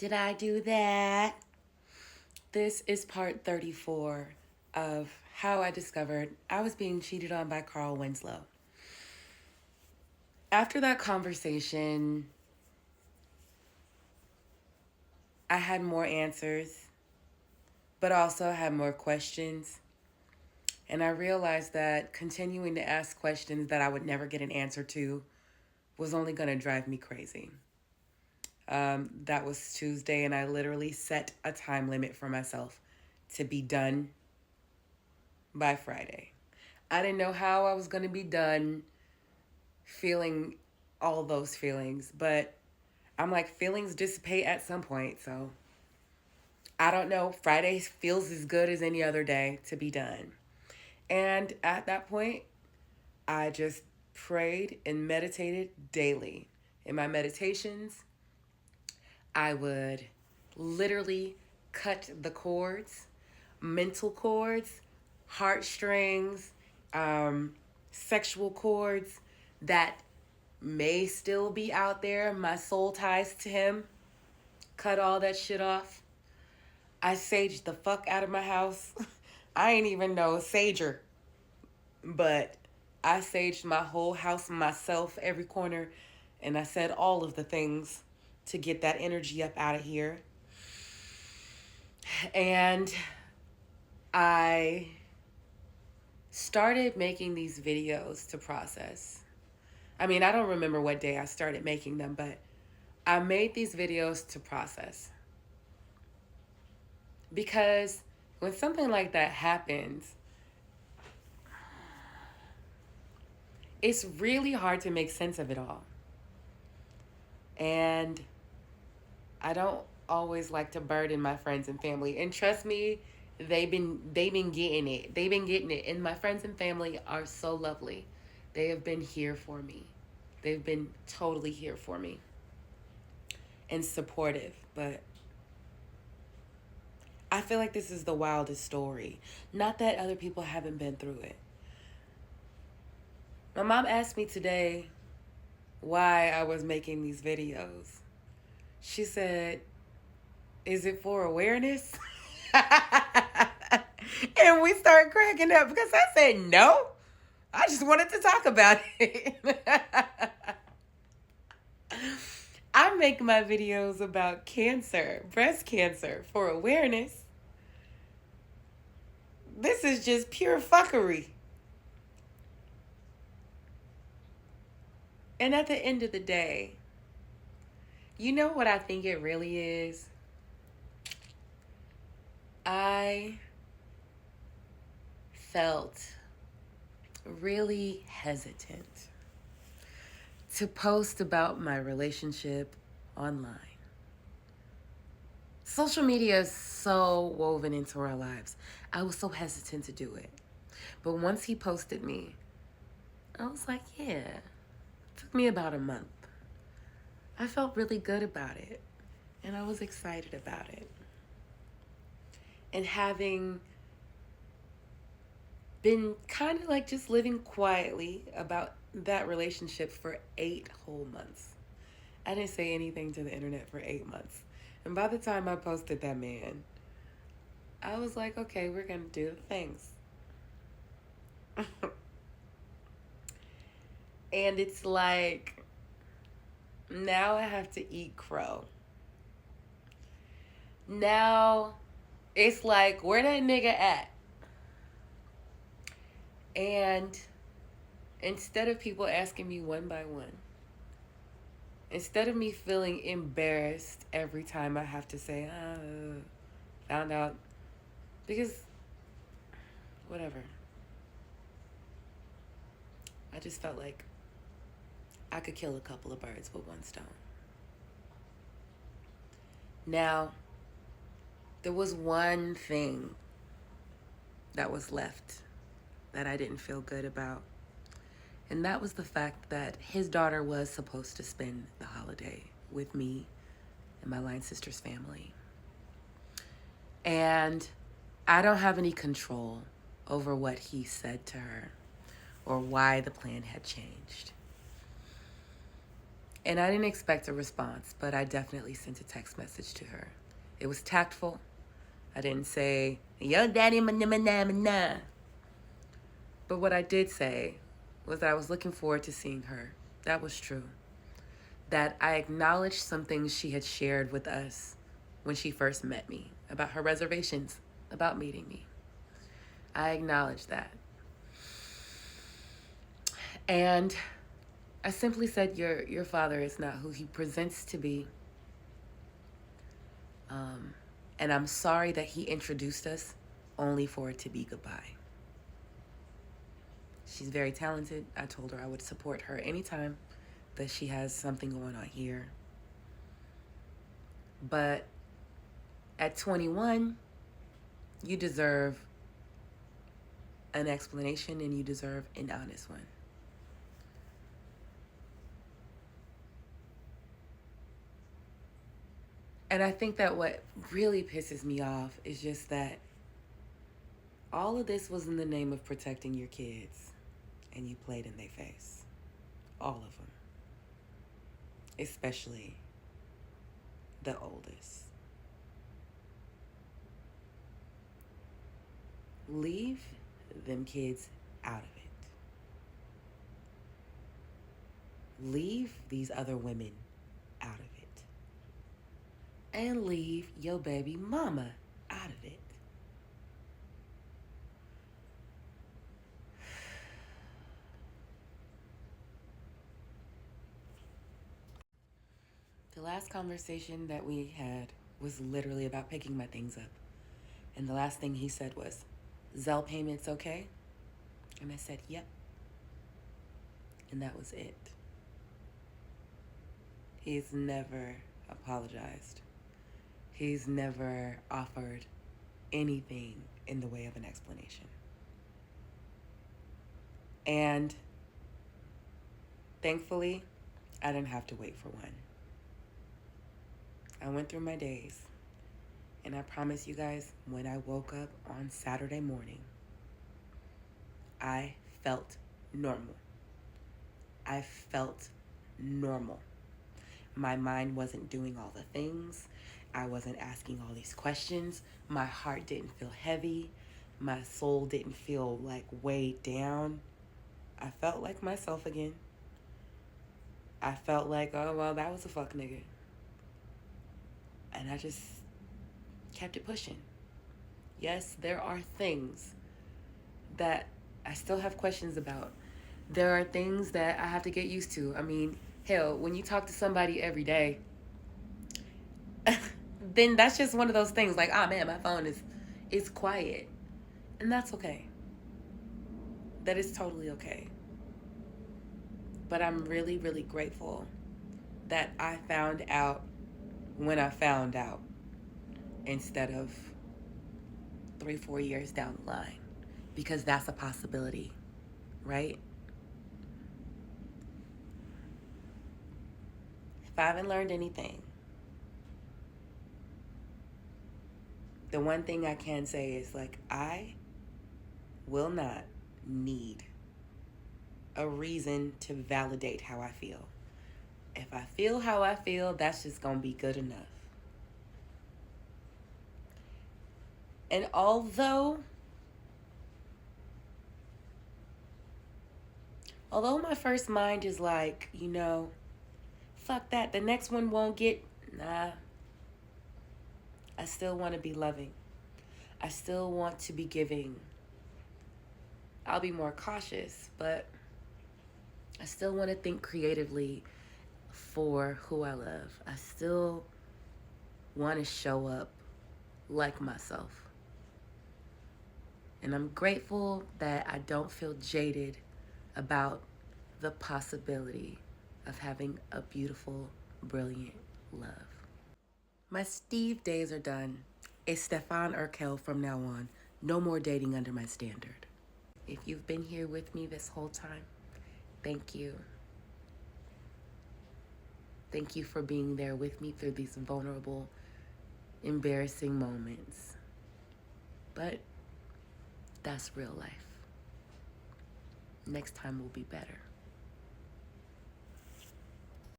Did I do that? This is part 34 of how I discovered I was being cheated on by Carl Winslow. After that conversation, I had more answers, but also had more questions. And I realized that continuing to ask questions that I would never get an answer to was only going to drive me crazy. That was Tuesday, and I literally set a time limit for myself to be done by Friday. I didn't know how I was going to be done feeling all those feelings, but I'm like, feelings dissipate at some point, so I don't know. Friday feels as good as any other day to be done. And at that point, I just prayed and meditated daily. In my meditations, I would literally cut the cords, mental cords, heartstrings, sexual cords that may still be out there, my soul ties to him. Cut all that shit off. I saged the fuck out of my house. I ain't even no sager, but I saged my whole house myself, every corner, and I said all of the things to get that energy up out of here. And I started making these videos to process. I mean, I don't remember what day I started making them, but I made these videos to process. Because when something like that happens, it's really hard to make sense of it all. And I don't always like to burden my friends and family. And trust me, they've been getting it. They've been getting it. And my friends and family are so lovely. They have been here for me. They've been totally here for me and supportive. But I feel like this is the wildest story. Not that other people haven't been through it. My mom asked me today why I was making these videos. She said, "Is it for awareness?" And we started cracking up because I said, "No, I just wanted to talk about it." I make my videos about cancer, breast cancer, for awareness. This is just pure fuckery. And at the end of the day, you know what I think it really is? I felt really hesitant to post about my relationship online. Social media is so woven into our lives. I was so hesitant to do it. But once he posted me, I was like, yeah. It took me about a month. I felt really good about it. And I was excited about it. And having been kind of like just living quietly about that relationship for 8 whole months. I didn't say anything to the internet for 8 months. And by the time I posted that man, I was like, okay, we're going to do the things. And it's like, now I have to eat crow. Now it's like, where that nigga at? And instead of people asking me one by one, instead of me feeling embarrassed every time I have to say, found out, because whatever. I just felt like I could kill a couple of birds with one stone. Now, there was one thing that was left that I didn't feel good about. And that was the fact that his daughter was supposed to spend the holiday with me and my line sister's family. And I don't have any control over what he said to her or why the plan had changed. And I didn't expect a response, but I definitely sent a text message to her. It was tactful. I didn't say, yo, daddy, nah. But what I did say was that I was looking forward to seeing her. That was true. That I acknowledged some things she had shared with us when she first met me about her reservations about meeting me. I acknowledged that. And I simply said, your father is not who he presents to be. And I'm sorry that he introduced us only for it to be goodbye. She's very talented. I told her I would support her anytime that she has something going on here. But at 21, you deserve an explanation and you deserve an honest one. And I think that what really pisses me off is just that all of this was in the name of protecting your kids, and you played in their face. All of them. Especially the oldest. Leave them kids out of it. Leave these other women out of it. And leave your baby mama out of it. The last conversation that we had was literally about picking my things up. And the last thing he said was, Zelle payments okay? And I said, yep. And that was it. He's never apologized. He's never offered anything in the way of an explanation. And thankfully, I didn't have to wait for one. I went through my days. And I promise you guys, when I woke up on Saturday morning, I felt normal. I felt normal. My mind wasn't doing all the things. I wasn't asking all these questions. My heart didn't feel heavy. My soul didn't feel like weighed down. I felt like myself again. I felt like, oh, well, that was a fuck nigga. And I just kept it pushing. Yes, there are things that I still have questions about. There are things that I have to get used to. I mean, hell, when you talk to somebody every day, then that's just one of those things like, ah, man, my phone is quiet. And that's okay. That is totally okay. But I'm really, really grateful that I found out when I found out instead of 3-4 years down the line, because that's a possibility, right? If I haven't learned anything, the one thing I can say is, like, I will not need a reason to validate how I feel. If I feel how I feel, that's just gonna be good enough. And although my first mind is like, fuck that, the next one won't get, nah, I still want to be loving. I still want to be giving. I'll be more cautious, but I still want to think creatively for who I love. I still want to show up like myself. And I'm grateful that I don't feel jaded about the possibility of having a beautiful, brilliant love. My Steve days are done. It's Stefan Urkel from now on. No more dating under my standard. If you've been here with me this whole time, thank you. Thank you for being there with me through these vulnerable, embarrassing moments. But that's real life. Next time will be better.